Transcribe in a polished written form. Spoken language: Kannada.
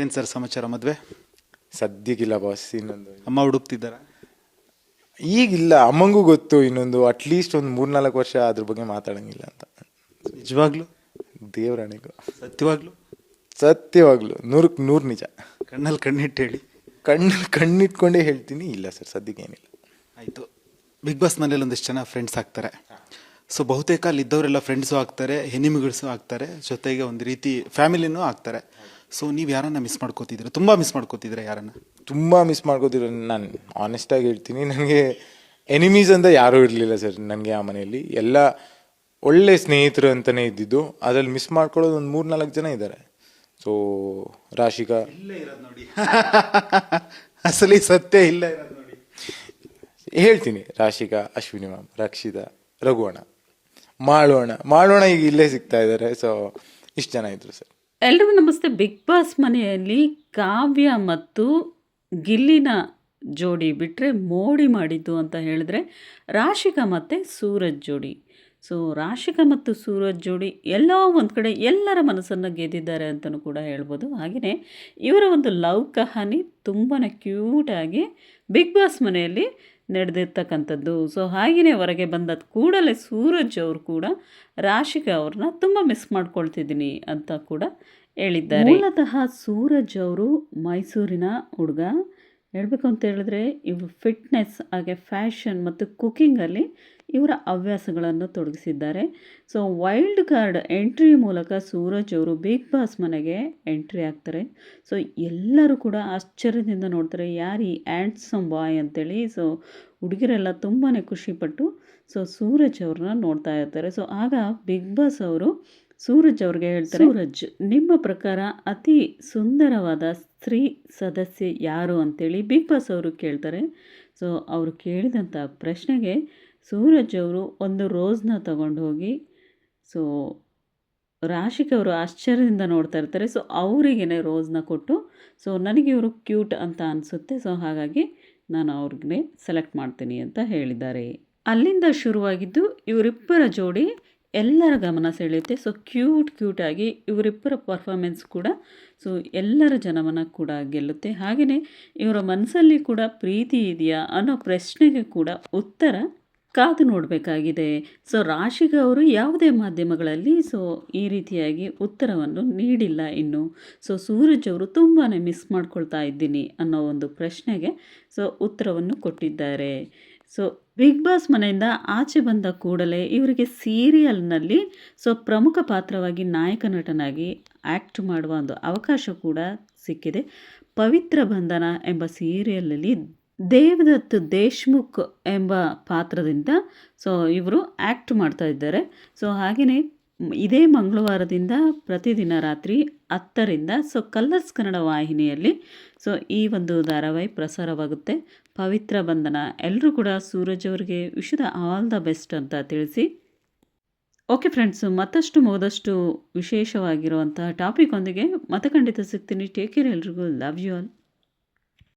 ಏನು ಸರ್ ಸಮಾಚಾರ? ಮದುವೆ ಸದ್ಯಕ್ಕಿಲ್ಲ ಬಾಸ್. ಇನ್ನೊಂದು ಅಮ್ಮ ಹುಡುಕ್ತಿದ್ದಾರಾ? ಈಗಿಲ್ಲ, ಅಮ್ಮಂಗೂ ಗೊತ್ತು. ಇನ್ನೊಂದು ಅಟ್ಲೀಸ್ಟ್ ಒಂದು 3-4 ವರ್ಷ ಅದ್ರ ಬಗ್ಗೆ ಮಾತಾಡಂಗಿಲ್ಲ ಅಂತ. ನಿಜವಾಗ್ಲೂ? ದೇವರಾಣಿಗೂ ಸತ್ಯವಾಗ್ಲೂ? ಸತ್ಯವಾಗ್ಲು 100ಕ್ಕೆ 100 ನಿಜ. ಕಣ್ಣಲ್ಲಿ ಕಣ್ಣಿಟ್ಟು ಹೇಳಿ. ಕಣ್ಣಿಟ್ಕೊಂಡೇ ಹೇಳ್ತೀನಿ. ಇಲ್ಲ ಸರ್, ಸದ್ಯಕ್ಕೆ ಏನಿಲ್ಲ. ಆಯಿತು. ಬಿಗ್ ಬಾಸ್ ಮನೇಲಿ ಒಂದಿಷ್ಟು ಜನ ಫ್ರೆಂಡ್ಸ್ ಆಗ್ತಾರೆ. ಸೊ ಬಹುತೇಕ ಅಲ್ಲಿ ಇದ್ದವರೆಲ್ಲ ಫ್ರೆಂಡ್ಸು ಆಗ್ತಾರೆ, ಎನಿಮಿಗಳ್ಸು ಆಗ್ತಾರೆ, ಜೊತೆಗೆ ಒಂದು ರೀತಿ ಫ್ಯಾಮಿಲಿನೂ ಆಗ್ತಾರೆ. ಸೊ ನೀವು ಯಾರನ್ನ ಮಿಸ್ ಮಾಡ್ಕೋತಿದ್ದೀರಾ? ತುಂಬ ಮಿಸ್ ಮಾಡ್ಕೋತಿದ್ದೀರಾ ಯಾರನ್ನ? ತುಂಬ ಮಿಸ್ ಮಾಡ್ಕೋತಿರೋ. ನಾನು ಆನೆಸ್ಟಾಗಿ ಹೇಳ್ತೀನಿ, ನನಗೆ ಎನಿಮೀಸ್ ಅಂತ ಯಾರೂ ಇರಲಿಲ್ಲ ಸರ್ ನನಗೆ. ಆ ಮನೆಯಲ್ಲಿ ಎಲ್ಲ ಒಳ್ಳೆ ಸ್ನೇಹಿತರು ಅಂತಲೇ ಇದ್ದಿದ್ದು. ಅದ್ರಲ್ಲಿ ಮಿಸ್ ಮಾಡ್ಕೊಳ್ಳೋದು ಒಂದು 3-4 ಜನ ಇದ್ದಾರೆ. ಸೊ ರಾಶಿಕಾ ಇಲ್ಲೇ ಇರೋದು ನೋಡಿ. ಅಸಲಿ ಸತ್ಯ ಇಲ್ಲ ಇರೋದು ನೋಡಿ. ಹೇಳ್ತೀನಿ, ರಾಶಿಕಾ, ಅಶ್ವಿನಿ ಮ್ಯಾಮ್, ರಕ್ಷಿತಾ, ರಘುವಣ, ಮಾಳೋಣ ಈಗ ಇಲ್ಲೇ ಸಿಗ್ತಾ ಇದ್ದಾರೆ. ಸೊ ಇಷ್ಟು ಜನ ಇದ್ರು ಸರ್. ಎಲ್ರಿಗೂ ನಮಸ್ತೆ. ಬಿಗ್ ಬಾಸ್ ಮನೆಯಲ್ಲಿ ಕಾವ್ಯ ಮತ್ತು ಗಿಲ್ಲಿನ ಜೋಡಿ ಬಿಟ್ಟರೆ ಮೋಡಿ ಮಾಡಿದ್ದು ಅಂತ ಹೇಳಿದ್ರೆ ರಾಶಿಕಾ ಮತ್ತು ಸೂರಜ್ ಜೋಡಿ. ಸೊ ರಾಶಿಕಾ ಮತ್ತು ಸೂರಜ್ ಜೋಡಿ ಎಲ್ಲೋ ಒಂದು ಕಡೆ ಎಲ್ಲರ ಮನಸ್ಸನ್ನು ಗೆದ್ದಿದ್ದಾರೆ ಅಂತಲೂ ಕೂಡ ಹೇಳ್ಬೋದು. ಹಾಗೆಯೇ ಇವರ ಒಂದು ಲವ್ ಕಹಾನಿ ತುಂಬಾ ಕ್ಯೂಟಾಗಿ ಬಿಗ್ ಬಾಸ್ ಮನೆಯಲ್ಲಿ ನಡೆದಿರ್ತಕ್ಕಂಥದ್ದು. ಸೊ ಹಾಗೆಯೇ ಹೊರಗೆ ಬಂದ ಕೂಡಲೇ ಸೂರಜ್ ಅವರು ಕೂಡ ರಾಶಿಕಾ ಅವ್ರನ್ನ ತುಂಬ ಮಿಸ್ ಮಾಡ್ಕೊಳ್ತಿದ್ದೀನಿ ಅಂತ ಕೂಡ ಹೇಳಿದ್ದಾರೆ. ಮೂಲತಃ ಸೂರಜ್ ಅವರು ಮೈಸೂರಿನ ಹುಡುಗ. ಹೇಳಬೇಕು ಅಂತ ಹೇಳಿದ್ರೆ ಇವರು ಫಿಟ್ನೆಸ್ ಹಾಗೆ ಫ್ಯಾಷನ್ ಮತ್ತು ಕುಕ್ಕಿಂಗಲ್ಲಿ ಇವರ ಹವ್ಯಾಸಗಳನ್ನು ತೊಡಗಿಸಿದ್ದಾರೆ. ಸೊ ವೈಲ್ಡ್ ಕಾರ್ಡ್ ಎಂಟ್ರಿ ಮೂಲಕ ಸೂರಜ್ ಅವರು ಬಿಗ್ ಬಾಸ್ ಮನೆಗೆ ಎಂಟ್ರಿ ಆಗ್ತಾರೆ. ಸೊ ಎಲ್ಲರೂ ಕೂಡ ಆಶ್ಚರ್ಯದಿಂದ ನೋಡ್ತಾರೆ, ಯಾರು ಈ ಹ್ಯಾಂಡ್ಸಮ್ ಬಾಯ್ ಅಂತೇಳಿ. ಸೊ ಹುಡುಗಿರೆಲ್ಲ ತುಂಬಾ ಖುಷಿಪಟ್ಟು ಸೊ ಸೂರಜ್ ಅವ್ರನ್ನ ನೋಡ್ತಾ ಇರ್ತಾರೆ. ಸೊ ಆಗ ಬಿಗ್ ಬಾಸ್ ಅವರು ಸೂರಜ್ ಅವ್ರಿಗೆ ಹೇಳ್ತಾರೆ, ಸೂರಜ್, ನಿಮ್ಮ ಪ್ರಕಾರ ಅತಿ ಸುಂದರವಾದ ಸ್ತ್ರೀ ಸದಸ್ಯೆ ಯಾರು ಅಂತೇಳಿ ಬಿಗ್ ಬಾಸ್ ಅವರು ಕೇಳ್ತಾರೆ. ಸೊ ಅವರು ಕೇಳಿದಂಥ ಪ್ರಶ್ನೆಗೆ ಸೂರಜ್ ಅವರು ಒಂದು ರೋಸ್ನ ತಗೊಂಡು ಹೋಗಿ ಸೊ ರಾಶಿಕಾ ಅವರು ಆಶ್ಚರ್ಯದಿಂದ ನೋಡ್ತಾ ಇರ್ತಾರೆ. ಸೊ ಅವರಿಗೇ ರೋಸ್ನ ಕೊಟ್ಟು, ಸೊ ನನಗೆ ಇವರು ಕ್ಯೂಟ್ ಅಂತ ಅನಿಸುತ್ತೆ, ಸೊ ಹಾಗಾಗಿ ನಾನು ಅವ್ರಿಗೆ ಸೆಲೆಕ್ಟ್ ಮಾಡ್ತೀನಿ ಅಂತ ಹೇಳಿದ್ದಾರೆ. ಅಲ್ಲಿಂದ ಶುರುವಾಗಿದ್ದು ಇವರಿಬ್ಬರ ಜೋಡಿ ಎಲ್ಲರ ಗಮನ ಸೆಳೆಯುತ್ತೆ. ಸೊ ಕ್ಯೂಟಾಗಿ ಇವರಿಬ್ಬರ ಪರ್ಫಾರ್ಮೆನ್ಸ್ ಕೂಡ ಸೊ ಎಲ್ಲರ ಜನಮನ ಕೂಡ ಗೆಲ್ಲುತ್ತೆ. ಹಾಗೆಯೇ ಇವರ ಮನಸ್ಸಲ್ಲಿ ಕೂಡ ಪ್ರೀತಿ ಇದೆಯಾ ಅನ್ನೋ ಪ್ರಶ್ನೆಗೆ ಕೂಡ ಉತ್ತರ ಕಾದು ನೋಡಬೇಕಾಗಿದೆ. ಸೊ ರಾಶಿಕಾ ಅವರು ಯಾವುದೇ ಮಾಧ್ಯಮಗಳಲ್ಲಿ ಸೊ ಈ ರೀತಿಯಾಗಿ ಉತ್ತರವನ್ನು ನೀಡಿಲ್ಲ ಇನ್ನು. ಸೊ ಸೂರಜ್ ಅವರು ತುಂಬಾ ಮಿಸ್ ಮಾಡ್ಕೊಳ್ತಾ ಇದ್ದೀನಿ ಅನ್ನೋ ಒಂದು ಪ್ರಶ್ನೆಗೆ ಸೊ ಉತ್ತರವನ್ನು ಕೊಟ್ಟಿದ್ದಾರೆ. ಸೊ ಬಿಗ್ ಬಾಸ್ ಮನೆಯಿಂದ ಆಚೆ ಬಂದ ಕೂಡಲೇ ಇವರಿಗೆ ಸೀರಿಯಲ್ನಲ್ಲಿ ಸೊ ಪ್ರಮುಖ ಪಾತ್ರವಾಗಿ ನಾಯಕ ನಟನಾಗಿ ಆ್ಯಕ್ಟ್ ಮಾಡುವ ಒಂದು ಅವಕಾಶ ಕೂಡ ಸಿಕ್ಕಿದೆ. ಪವಿತ್ರ ಬಂಧನ ಎಂಬ ಸೀರಿಯಲಲ್ಲಿ ದೇವದತ್ ದೇಶ್ಮುಖ್ ಎಂಬ ಪಾತ್ರದಿಂದ ಸೊ ಇವರು ಆ್ಯಕ್ಟ್ ಮಾಡ್ತಾ ಇದ್ದಾರೆ. ಸೊ ಹಾಗೆಯೇ ಇದೇ ಮಂಗಳವಾರದಿಂದ ಪ್ರತಿದಿನ ರಾತ್ರಿ 10ರಿಂದ ಸೊ ಕಲರ್ಸ್ ಕನ್ನಡ ವಾಹಿನಿಯಲ್ಲಿ ಸೊ ಈ ಒಂದು ಧಾರಾವಾಹಿ ಪ್ರಸಾರವಾಗುತ್ತೆ. ಪವಿತ್ರ ಬಂಧನ. ಎಲ್ಲರೂ ಕೂಡ ಸೂರಜ್ ಅವರಿಗೆ ವಿಶ್ವದ ಆಲ್ ದ ಬೆಸ್ಟ್ ಅಂತ ತಿಳಿಸಿ. ಓಕೆ ಫ್ರೆಂಡ್ಸು, ಮತ್ತಷ್ಟು ವಿಶೇಷವಾಗಿರುವಂತಹ ಟಾಪಿಕ್ ಒಂದಿಗೆ ಮತ್ತೆ ಖಂಡಿತ ಸಿಗ್ತೀನಿ. Take care. ಎಲ್ರಿಗೂ ಲವ್ ಯು ಆಲ್.